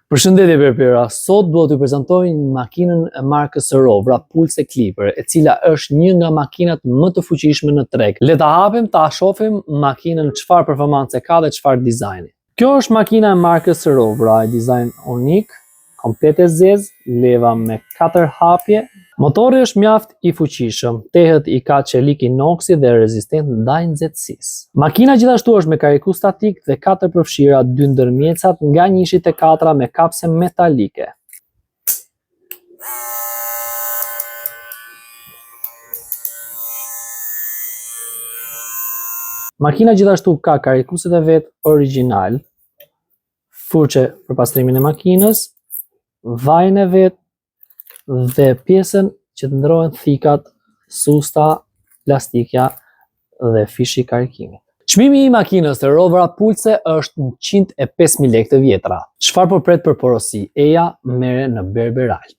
Përshëndetje Berpera, sot do t'ju prezantoj një makinën e markës Rovra Pulse Clipper, e cila është një nga makinat më të fuqishme në treg. Le ta hapim ta shohim makinën çfarë performance ka dhe çfarë dizajni. Kjo është makina e markës Rovra, e dizajn unik, komplet e zezë, leva me 4 hapje. Motori është mjaft i fuqishëm, tehet i ka çelik inoksi dhe rezistent ndaj nxehtësisë. Makina gjithashtu është me kariku statik dhe 4 përfshira 2 ndërmjetësat nga 1/4 me kapse metalike. Makina gjithashtu ka karikuset e vet origjinal, furçe për pastrimin e makinës, vajin e vet dhe pjesën që të ndrohen thikat, susta, plastikja dhe fishi i karikimit. Çmimi i makinës të Rovra Pulse është 105.000 lekë të vjetra. Çfarë po pret për porosi? Eja merre në Berberal.